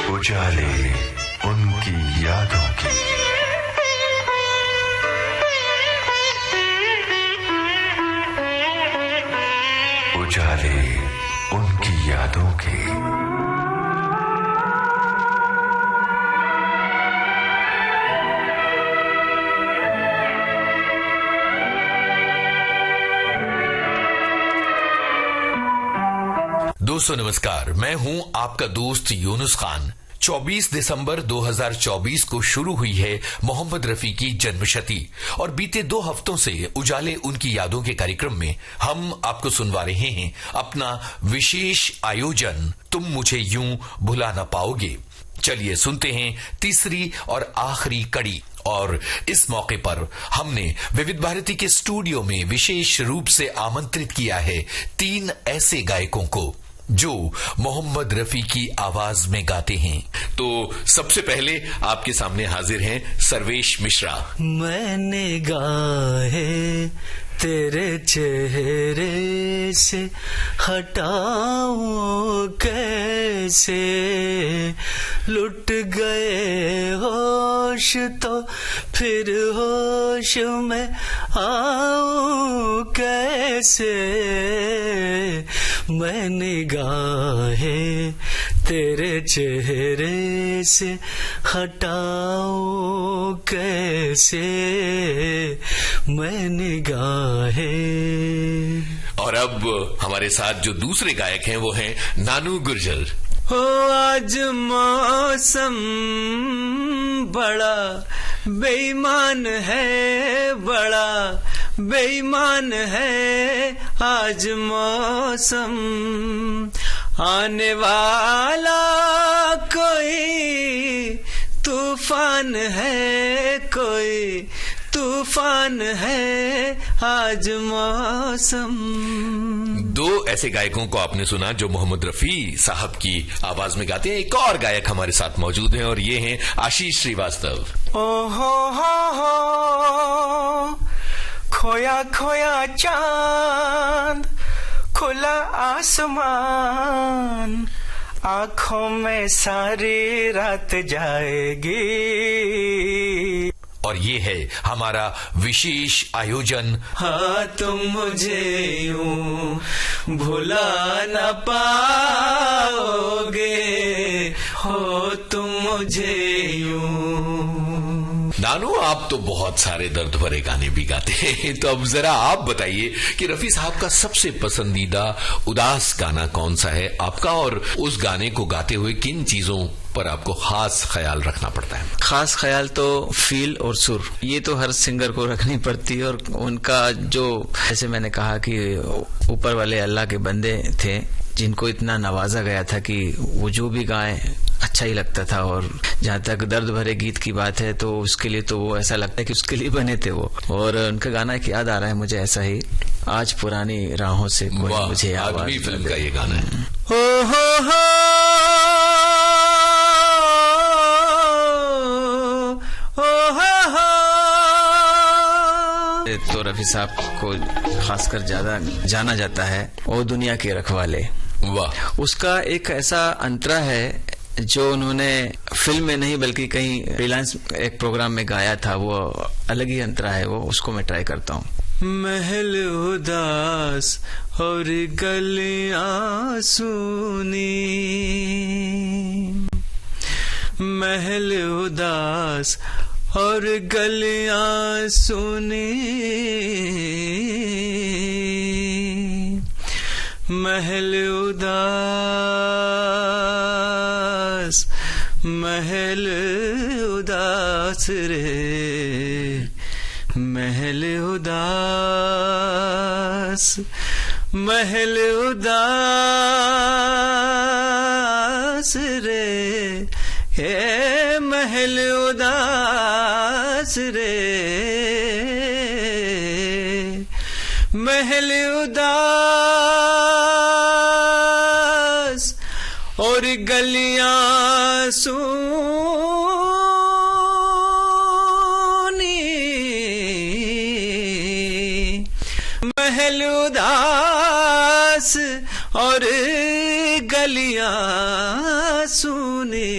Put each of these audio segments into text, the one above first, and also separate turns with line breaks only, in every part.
उजाले उनकी यादों की। उजाले उनकी यादों की।
दोस्तों नमस्कार, मैं हूं आपका दोस्त यूनुस खान। 24 दिसंबर 2024 को शुरू हुई है मोहम्मद रफी की जन्मशती और बीते 2 हफ्तों से उजाले उनकी यादों के कार्यक्रम में हम आपको सुनवा रहे हैं अपना विशेष आयोजन तुम मुझे यूं भुला ना पाओगे। चलिए सुनते हैं तीसरी और आखिरी कड़ी। और इस मौके पर हमने विविध भारती के स्टूडियो में विशेष रूप से आमंत्रित किया है 3 ऐसे गायकों को जो मोहम्मद रफी की आवाज में गाते हैं। तो सबसे पहले आपके सामने हाजिर हैं सर्वेश मिश्रा।
मैंने गाए तेरे चेहरे से हटाऊं कैसे, लुट गए होश तो फिर होश में आऊं कैसे। मैंने गाए तेरे चेहरे से हटाऊं कैसे, मैंने गाए।
और अब हमारे साथ जो दूसरे गायक हैं वो हैं नानू गुर्जर।
हो आज मौसम बड़ा बेईमान है, बड़ा बेईमान है आज मौसम। आने वाला कोई तूफान है, कोई तूफान है आज मौसम।
2 ऐसे गायकों को आपने सुना जो मोहम्मद रफी साहब की आवाज में गाते हैं। एक और गायक हमारे साथ मौजूद हैं और ये हैं आशीष श्रीवास्तव।
ओ हो खोया खोया चांद, खुला आसमान, आंखों में सारी रात जाएगी।
और ये है हमारा विशेष आयोजन
हाँ तुम मुझे यूं भुला न पाओगे, हो तुम मुझे यूं।
नानू आप तो बहुत सारे दर्द भरे गाने भी गाते हैं, तो अब जरा आप बताइए कि रफी साहब का सबसे पसंदीदा उदास गाना कौन सा है आपका, और उस गाने को गाते हुए किन चीजों पर आपको खास ख्याल रखना पड़ता है?
खास ख्याल तो फील और सुर, ये तो हर सिंगर को रखनी पड़ती है। और उनका जो, जैसे मैंने कहा कि ऊपर वाले अल्लाह के बंदे थे जिनको इतना नवाजा गया था कि वो जो भी गाएं अच्छा ही लगता था। और जहाँ तक दर्द भरे गीत की बात है तो उसके लिए तो वो ऐसा लगता है कि उसके लिए बने थे वो। और उनका गाना एक याद आ रहा है मुझे ऐसा ही, आज पुरानी राहों से कोई मुझे आवाज।
फिल्म का ये गाना है।
हो
तो रफी साहब को खासकर ज्यादा जाना जाता है ओ दुनिया के रखवाले।
वाह।
उसका एक ऐसा अंतरा है जो उन्होंने फिल्म में नहीं बल्कि कहीं रिलायंस एक प्रोग्राम में गाया था, वो अलग ही अंतरा है वो, उसको मैं ट्राई करता हूँ।
महल उदास और गलियां सूनी, महल उदास और गलियां सूनी, महल उदास, महल उदास रे, महल उदास, महल उदास रे, हे महल उदास रे, महल उदास और गलियां सूनी, महल उदास और गलियां सुनी,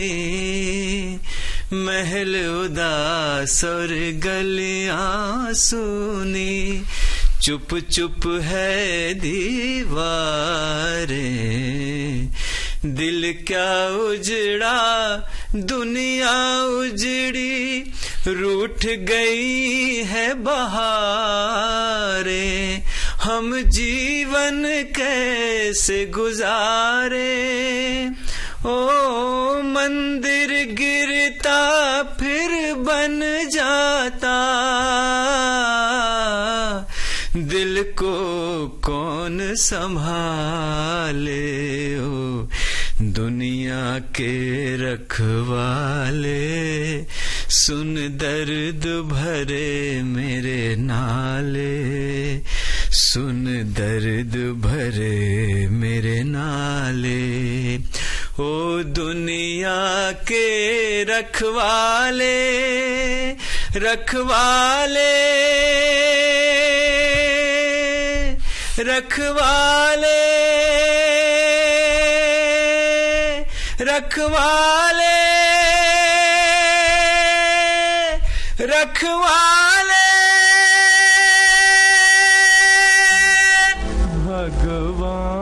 महल उदास और गलियां सुनी, चुप चुप है दीवारें, दिल क्या उजड़ा दुनिया उजड़ी, रूठ गई है बहारें, हम जीवन कैसे गुजारे, ओ मंदिर गिरता फिर बन जाता, दिल को कौन संभाले, ओ दुनिया के रखवाले, सुन दर्द भरे मेरे नाले, सुन दर्द भरे मेरे नाले, ओ दुनिया के रखवाले, रखवाले, रखवाले, रखवाले, रखवाले, भगवान।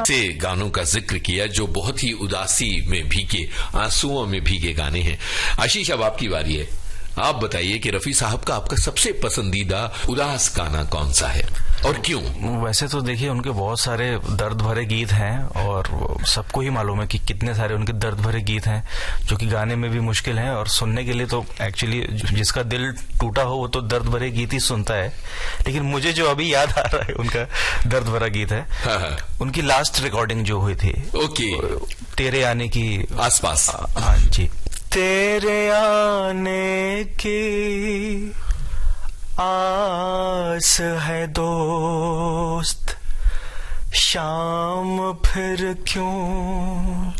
से गानों का जिक्र किया जो बहुत ही उदासी में भीगे, आंसुओं में भीगे गाने हैं। आशीष, अब आपकी बारी है। आप बताइए कि रफी साहब का आपका सबसे पसंदीदा उदास गाना कौन सा है और क्यों?
वैसे तो देखिए उनके बहुत सारे दर्द भरे गीत हैं और सबको ही मालूम है कि कितने सारे उनके दर्द भरे गीत हैं जो कि गाने में भी मुश्किल हैं और सुनने के लिए तो एक्चुअली जिसका दिल टूटा हो वो तो दर्द भरे गीत ही सुनता है। लेकिन मुझे जो अभी याद आ रहा है उनका दर्द भरा गीत है।
हाँ।
उनकी लास्ट रिकॉर्डिंग जो हुई थी,
ओके,
तेरे आने की
आसपास।
हाँ जी। तेरे आने की आस है दोस्त, शाम फिर क्यों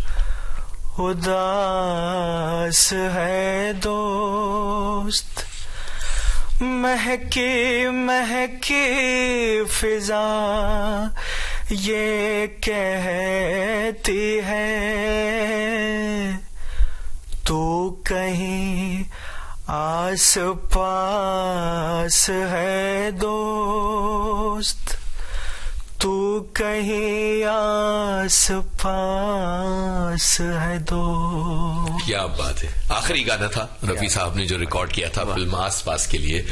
उदास है दोस्त, महकी महकी फिजा ये कहती है तू कहीं आस पास है दोस्त, तू कहीं आस पास है दोस्त।
क्या बात है। आखिरी गाना था रफी साहब ने जो रिकॉर्ड किया था फिल्म आस पास के लिए,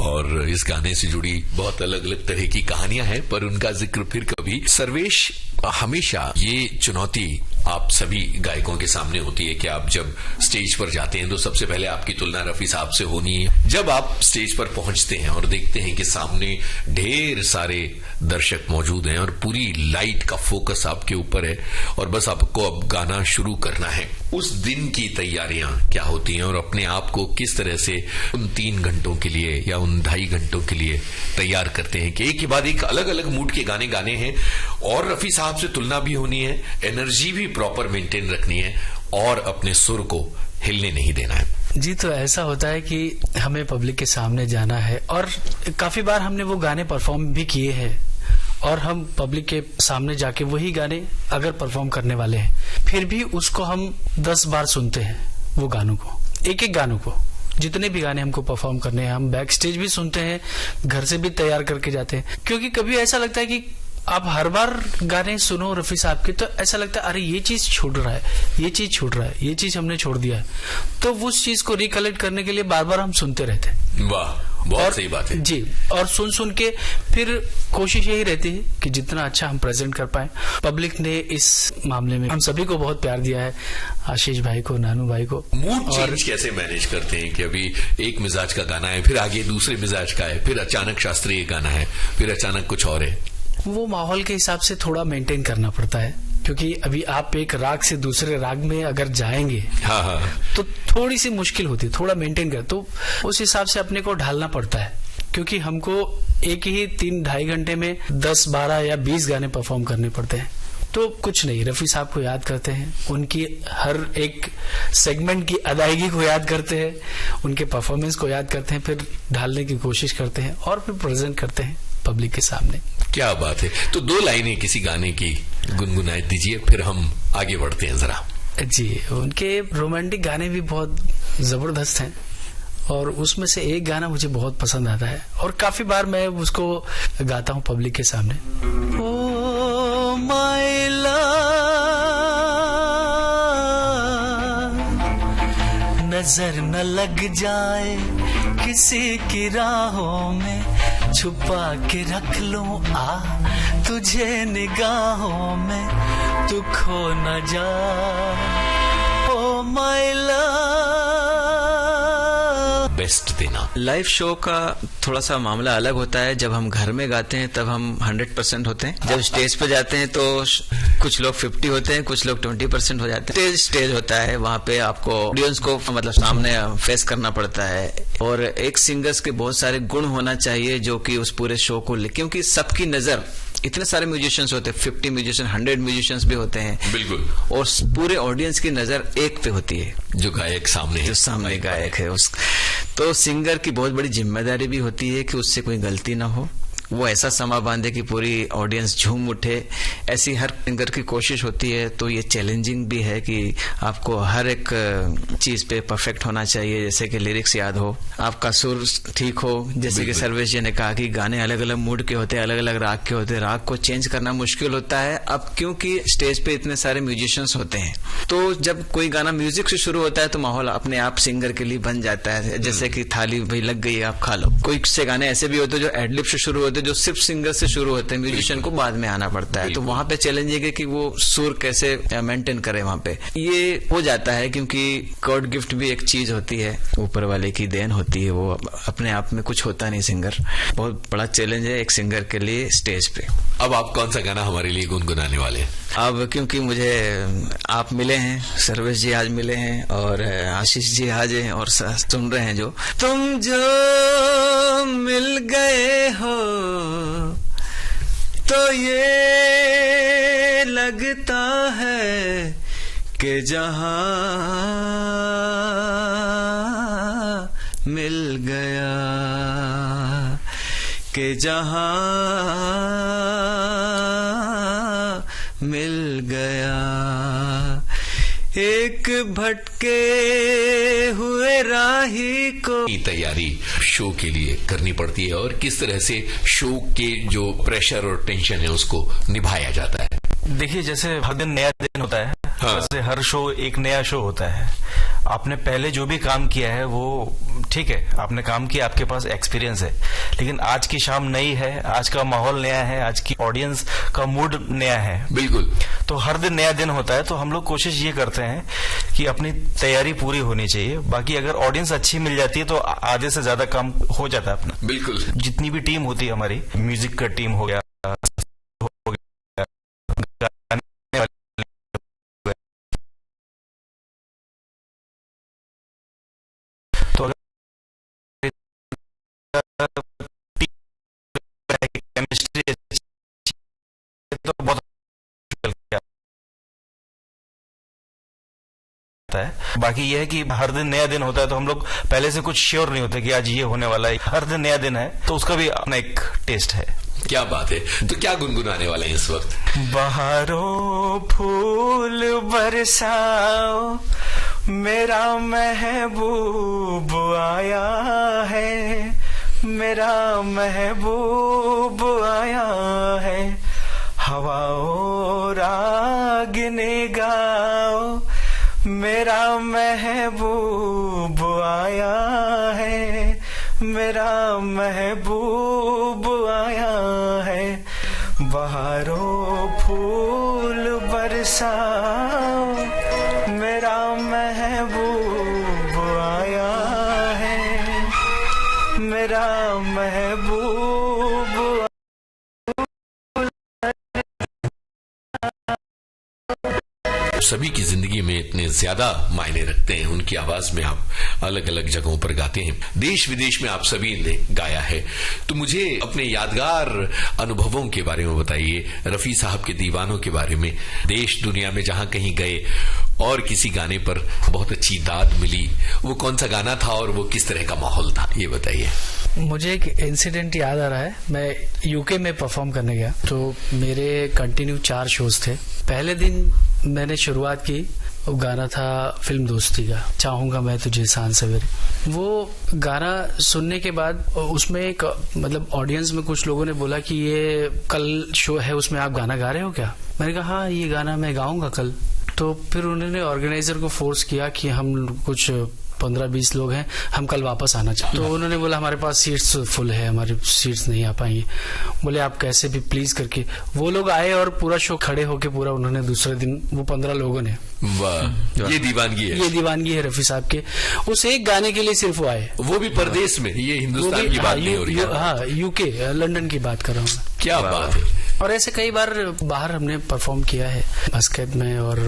और इस गाने से जुड़ी बहुत अलग अलग तरह की कहानियां हैं, पर उनका जिक्र फिर कभी। सर्वेश, हमेशा ये चुनौती आप सभी गायकों के सामने होती है कि आप जब स्टेज पर जाते हैं तो सबसे पहले आपकी तुलना रफी साहब से होनी है। जब आप स्टेज पर पहुंचते हैं और देखते हैं कि सामने ढेर सारे दर्शक मौजूद हैं और पूरी लाइट का फोकस आपके ऊपर है और बस आपको अब गाना शुरू करना है, उस दिन की तैयारियां क्या होती हैं और अपने आप को किस तरह से उन 3 घंटों के लिए या उन 2.5 घंटों के लिए तैयार करते हैं कि एक के बाद एक अलग अलग मूड के गाने गाने हैं और रफी साहब से तुलना भी होनी है, एनर्जी भी प्रॉपर मेंटेन रखनी है और अपने सुर को हिलने नहीं देना है।
जी, तो ऐसा होता है कि हमें पब्लिक के सामने जाना है और काफी बार हमने वो गाने परफॉर्म भी किए हैं और हम पब्लिक के सामने जाके वही गाने अगर परफॉर्म करने वाले हैं फिर भी उसको हम 10 बार सुनते हैं, वो गानों को, एक एक गानों को। जितने भी गाने हमको परफॉर्म करने हैं हम बैक स्टेज भी सुनते हैं, घर से भी तैयार करके जाते हैं, क्योंकि कभी ऐसा लगता है कि आप हर बार गाने सुनो रफी साहब के तो ऐसा लगता है अरे ये चीज छूट रहा है, ये चीज छूट रहा है, ये चीज हमने छोड़ दिया है, तो उस चीज को रिकलेक्ट करने के लिए बार बार हम सुनते रहते हैं।
वाह, बहुत सही बात है
जी। और सुन सुन के फिर कोशिश यही रहती है कि जितना अच्छा हम प्रेजेंट कर पाए। पब्लिक ने इस मामले में हम सभी को बहुत प्यार दिया है, आशीष भाई को, नानू भाई को।
मूड चेंज कैसे मैनेज करते हैं कि अभी एक मिजाज का गाना है, फिर आगे दूसरे मिजाज का है, फिर अचानक शास्त्रीय गाना है, फिर अचानक कुछ और है?
वो माहौल के हिसाब से थोड़ा मेंटेन करना पड़ता है, क्योंकि अभी आप एक राग से दूसरे राग में अगर जाएंगे
हाँ हाँ,
तो थोड़ी सी मुश्किल होती है, थोड़ा मेंटेन कर, तो उस हिसाब से अपने को ढालना पड़ता है, क्योंकि हमको एक ही 3-2.5 घंटे में 10, 12 या 20 गाने परफॉर्म करने पड़ते हैं। तो कुछ नहीं, रफी साहब को याद करते हैं, उनकी हर एक सेगमेंट की अदायगी को याद करते हैं, उनके परफॉर्मेंस को याद करते हैं, फिर ढालने की कोशिश करते हैं और फिर प्रेजेंट करते हैं पब्लिक के सामने।
क्या बात है। तो 2 लाइनें किसी गाने की गुनगुनाए दीजिए, फिर हम आगे बढ़ते हैं जरा।
जी, उनके रोमांटिक गाने भी बहुत जबरदस्त हैं और उसमें से एक गाना मुझे बहुत पसंद आता है और काफी बार मैं उसको गाता हूँ पब्लिक के सामने। ओ माय लव, नजर न लग जाए किसी की राहों में, छुपा के रख लूं तुझे निगाहों में, तू खो न जा ओ माय लव।
बेस्ट देना।
लाइव शो का थोड़ा सा मामला अलग होता है। जब हम घर में गाते हैं तब हम 100% होते हैं, जब स्टेज पे जाते हैं तो कुछ लोग 50 होते हैं, कुछ लोग 20% हो जाते हैं। स्टेज होता है, वहाँ पे आपको ऑडियंस को मतलब सामने फेस करना पड़ता है और एक सिंगर्स के बहुत सारे गुण होना चाहिए जो कि उस पूरे शो को, क्योंकि सबकी नजर, इतने सारे म्यूजिशियंस होते हैं, 50 म्यूजिशियन, 100 म्यूजिशियंस भी होते हैं,
बिल्कुल,
और पूरे ऑडियंस की नजर एक पे होती है,
जो गायक सामने है,
जो सामने गायक है उस। तो सिंगर की बहुत बड़ी जिम्मेदारी भी होती है कि उससे कोई गलती ना हो, वो ऐसा समा बांधे कि पूरी ऑडियंस झूम उठे, ऐसी हर सिंगर की कोशिश होती है। तो ये चैलेंजिंग भी है कि आपको हर एक चीज पे परफेक्ट होना चाहिए, जैसे कि लिरिक्स याद हो, आपका सुर ठीक हो, जैसे कि सर्वेश जी ने कहा कि गाने अलग अलग मूड के होते हैं, अलग अलग राग के होते हैं, राग को चेंज करना मुश्किल होता है। अब क्योंकि स्टेज पे इतने सारे म्यूजिशियंस होते हैं, तो जब कोई गाना म्यूजिक से शुरू होता है तो माहौल अपने आप सिंगर के लिए बन जाता है, जैसे कि थाली भाई लग गई आप खा लो। कोई से गाने ऐसे भी होते हैं जो एडलिप से शुरू होते हैं, जो सिर्फ सिंगर से शुरू होते हैं, म्यूजिशियन को बाद में आना पड़ता है। तो वहां पे चैलेंज है कि वो सुर कैसे मेंटेन करे वहां पे। ये हो जाता है क्योंकि गॉड गिफ्ट भी एक चीज होती है, ऊपर वाले की देन होती है, वो अपने आप में कुछ होता नहीं सिंगर। बहुत बड़ा चैलेंज है एक सिंगर के लिए स्टेज पे।
अब आप कौन सा गाना हमारे लिए गुनगुनाने वाले हैं?
अब क्योंकि मुझे आप मिले हैं, सर्वेश जी आज मिले हैं और आशीष जी आज हैं और सुन रहे हैं, जो तुम जो मिल गए हो तो ये लगता है कि जहां मिल गया, कि जहां मिल गया, एक भटके हुए राही को।
तैयारी शो के लिए करनी पड़ती है और किस तरह से शो के जो प्रेशर और टेंशन है उसको निभाया जाता है?
देखिए, जैसे हर दिन नया दिन होता है,
हाँ।
वैसे हर शो एक नया शो होता है। आपने पहले जो भी काम किया है वो ठीक है, आपने काम किया, आपके पास एक्सपीरियंस है, लेकिन आज की शाम नई है, आज का माहौल नया है, आज की ऑडियंस का मूड नया है।
बिल्कुल।
तो हर दिन नया दिन होता है, तो हम लोग कोशिश ये करते हैं कि अपनी तैयारी पूरी होनी चाहिए। बाकी अगर ऑडियंस अच्छी मिल जाती है तो आधे से ज्यादा काम हो जाता है अपना।
बिल्कुल।
जितनी भी टीम होती है हमारी, म्यूजिक का टीम हो गया, तो अगर केमिस्ट्री तो बहुत है। बाकी यह है कि हर दिन नया दिन होता है, तो हम लोग पहले से कुछ श्योर नहीं होते कि आज ये होने वाला है। हर दिन नया दिन है, तो उसका भी अपना एक टेस्ट है।
क्या बात है। तो क्या गुनगुनाने वाले हैं इस वक्त?
बहारों फूल बरसाओ, मेरा महबूब आया है, मेरा महबूब आया है। हवाओं रागिनी गाओ, मेरा महबूब आया है, मेरा महबूब आया है। बहारों फूल बरसाओ, मेरा महबूब आया है, मेरा महबूब
सभी की जिंदगी में इतने ज्यादा मायने रखते हैं। उनकी आवाज में आप अलग अलग जगहों पर गाते हैं, देश विदेश में आप सभी ने गाया है। तो मुझे अपने यादगार अनुभवों के बारे में बताइए, रफी साहब के दीवानों के बारे में। देश दुनिया में जहां कहीं गए और किसी गाने पर बहुत अच्छी दाद मिली, वो कौन सा गाना था और वो किस तरह का माहौल था, ये बताइए।
मुझे एक इंसिडेंट याद आ रहा है। मैं यूके में परफॉर्म करने गया, तो मेरे कंटिन्यू 4 शोज थे। पहले दिन मैंने शुरुआत की, वो गाना था फिल्म दोस्ती का, चाहूंगा मैं तुझे सांझ सवेरे। वो गाना सुनने के बाद उसमें एक मतलब ऑडियंस में कुछ लोगों ने बोला कि ये कल शो है, उसमें आप गाना गा रहे हो क्या? मैंने कहा हाँ, ये गाना मैं गाऊंगा कल। तो फिर उन्होंने ऑर्गेनाइजर को फोर्स किया कि हम कुछ 15-20 लोग हैं, हम कल वापस आना चाहते। तो उन्होंने बोला हमारे पास सीट्स फुल है, हमारी सीट्स नहीं आ पाएंगी। बोले आप कैसे भी प्लीज करके। वो लोग आए और पूरा शो खड़े होके पूरा उन्होंने दूसरे दिन, वो 15 लोगों ने।
वाह, ये दीवानगी है,
ये दीवानगी है रफी साहब के। उस एक गाने के लिए सिर्फ वो आए,
वो भी परदेश में। ये हिंदुस्तान की बात नहीं हो रही है।
हाँ, यूके, लंदन की बात कर रहा हूँ।
क्या बात है।
और ऐसे कई बार बाहर हमने परफॉर्म किया है, मस्कत में और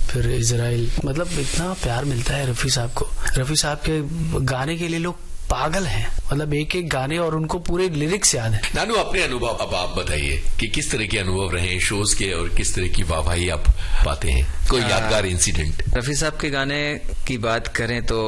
फिर इजराइल। मतलब इतना प्यार मिलता है रफी साहब को। रफी साहब के गाने के लिए लोग पागल हैं, मतलब एक एक गाने, और उनको पूरे लिरिक्स याद है।
नानू, अपने अनुभव अब आप बताइए कि किस तरह के अनुभव रहे शोज के और किस तरह की वाहवाही आप पाते हैं, कोई यादगार इंसिडेंट।
रफी साहब के गाने की बात करें तो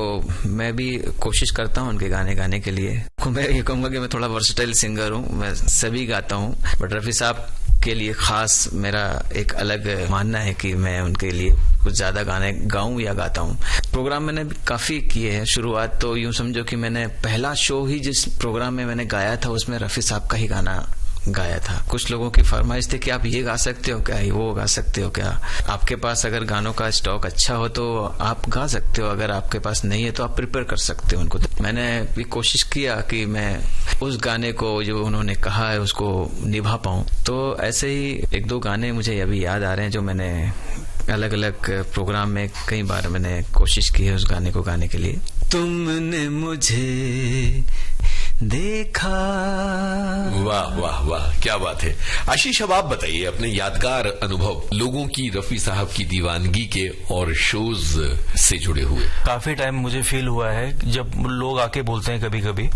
मैं भी कोशिश करता हूं उनके गाने गाने के लिए। मैं ये कहूंगा कि मैं थोड़ा वर्सेटाइल सिंगर हूं, मैं सभी गाता हूं, बट रफी साहब के लिए खास मेरा एक अलग मानना है कि मैं उनके लिए कुछ ज्यादा गाने गाऊं या गाता हूं। प्रोग्राम मैंने काफी किए हैं। शुरुआत तो यूं समझो कि मैंने पहला शो ही जिस प्रोग्राम में मैंने गाया था उसमें रफी साहब का ही गाना गाया था। कुछ लोगों की फरमाइश थी कि आप ये गा सकते हो क्या, वो गा सकते हो क्या, आपके पास अगर गानों का स्टॉक अच्छा हो तो आप गा सकते हो, अगर आपके पास नहीं है तो आप प्रिपेयर कर सकते हो उनको। मैंने भी कोशिश किया कि मैं उस गाने को जो उन्होंने कहा है उसको निभा पाऊं। तो ऐसे ही 1-2 गाने मुझे अभी याद आ रहे हैं जो मैंने अलग अलग प्रोग्राम में कई बार मैंने कोशिश की है उस गाने को गाने के लिए। तुमने मुझे देखा।
वाह वाह वाह, क्या बात है। आशीष, अब आप बताइए अपने यादगार अनुभव लोगों की रफी साहब की दीवानगी के और शोज से जुड़े हुए।
काफी टाइम मुझे फील हुआ है जब लोग आके बोलते हैं कभी कभी,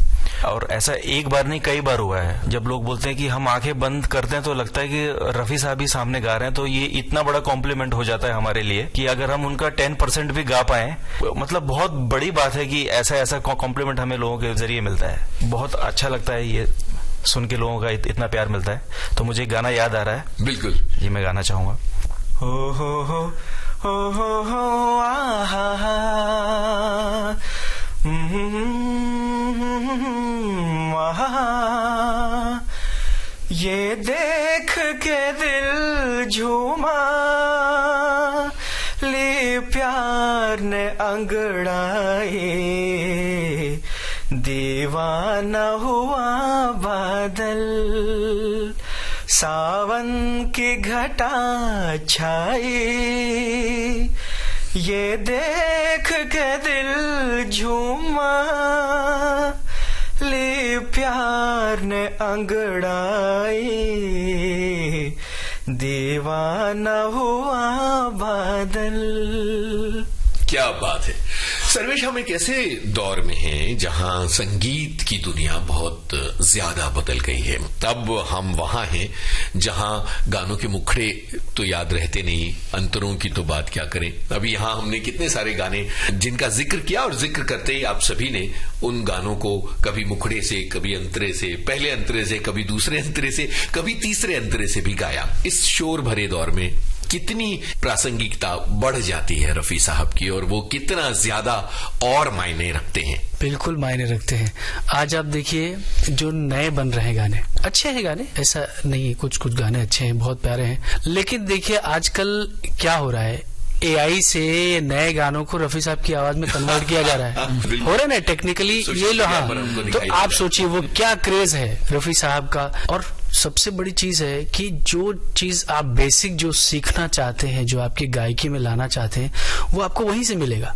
और ऐसा एक बार नहीं कई बार हुआ है, जब लोग बोलते हैं कि हम आंखें बंद करते हैं तो लगता है कि रफी साहब ही सामने गा रहे हैं। तो ये इतना बड़ा कॉम्प्लीमेंट हो जाता है हमारे लिए कि अगर हम उनका 10% भी गा पाए, मतलब बहुत बड़ी बात है कि ऐसा कॉम्प्लीमेंट हमें लोगों के जरिए मिलता है। बहुत अच्छा लगता है ये सुन के, लोगों का इतना प्यार मिलता है। तो मुझे एक गाना याद आ रहा है,
बिल्कुल
ये मैं गाना चाहूंगा।
हो आहा, ये देख के दिल झूमा, ले प्यार ने अंगड़ाए, दीवाना हुआ बादल, सावन की घटा छाई, ये देख के दिल झूमा, ले प्यार ने अंगड़ाई, दीवाना हुआ बादल।
क्या बात है। सर्वेश, हम एक ऐसे दौर में हैं जहां संगीत की दुनिया बहुत ज्यादा बदल गई है। तब हम वहां हैं जहां गानों के मुखड़े तो याद रहते नहीं, अंतरों की तो बात क्या करें। अभी यहां हमने कितने सारे गाने जिनका जिक्र किया, और जिक्र करते ही आप सभी ने उन गानों को कभी मुखड़े से, कभी अंतरे से, पहले अंतरे से, कभी दूसरे अंतरे से, कभी तीसरे अंतरे से भी गाया। इस शोर भरे दौर में कितनी प्रासंगिकता बढ़ जाती है रफी साहब की, और वो कितना ज्यादा और मायने रखते हैं।
बिल्कुल मायने रखते हैं। आज आप देखिए जो नए बन रहे हैं गाने, अच्छे हैं गाने, ऐसा नहीं है, कुछ कुछ गाने अच्छे हैं, बहुत प्यारे हैं, लेकिन देखिए आजकल क्या हो रहा है, AI से नए गानों को रफी साहब की आवाज में कन्वर्ट किया जा रहा है। हो रहा है ना टेक्निकली, ये लो। हाँ, तो आप सोचिए वो क्या क्रेज है रफी साहब का। और सबसे बड़ी चीज है कि जो चीज आप बेसिक जो सीखना चाहते हैं, जो आपकी गायकी में लाना चाहते हैं, वो आपको वहीं से मिलेगा,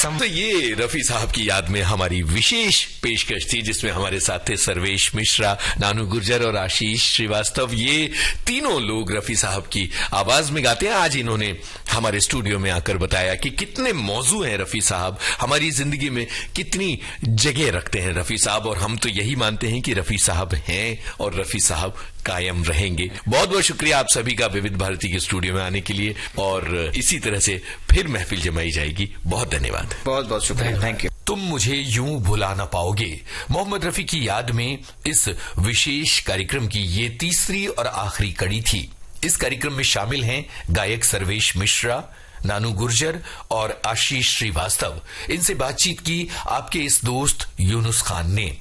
तो ये रफी साहब की याद में हमारी विशेष पेशकश थी, जिसमें हमारे साथ थे सर्वेश मिश्रा, नानू गुर्जर और आशीष श्रीवास्तव। ये तीनों लोग रफी साहब की आवाज में गाते हैं। आज इन्होंने हमारे स्टूडियो में आकर बताया कि कितने मौजू हैं रफी साहब, हमारी जिंदगी में कितनी जगह रखते हैं रफी साहब, और हम तो यही मानते हैं कि रफी साहब हैं और रफी साहब कायम रहेंगे। बहुत बहुत शुक्रिया आप सभी का विविध भारती के स्टूडियो में आने के लिए, और इसी तरह से फिर महफिल जमाई जाएगी। बहुत धन्यवाद।
बहुत बहुत शुक्रिया, थैंक यू।
तुम मुझे यूं भुला ना पाओगे, मोहम्मद रफी की याद में इस विशेष कार्यक्रम की ये तीसरी और आखिरी कड़ी थी। इस कार्यक्रम में शामिल हैं गायक सर्वेश मिश्रा, नानू गुर्जर और आशीष श्रीवास्तव। इनसे बातचीत की आपके इस दोस्त यूनुस खान ने।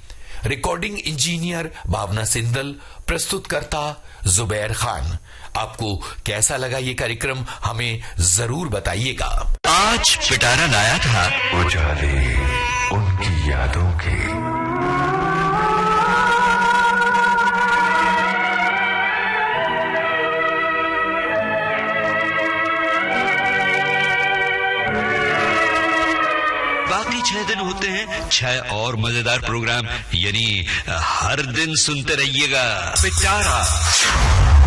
रिकॉर्डिंग इंजीनियर भावना सिंदल, प्रस्तुतकर्ता जुबैर खान। आपको कैसा लगा ये कार्यक्रम हमें जरूर बताइएगा।
आज पिटारा लाया था उजाले उनकी यादों के।
बाकी 6 दिन होते हैं 6 और मजेदार प्रोग्राम, यानी हर दिन सुनते रहिएगा पिटारा।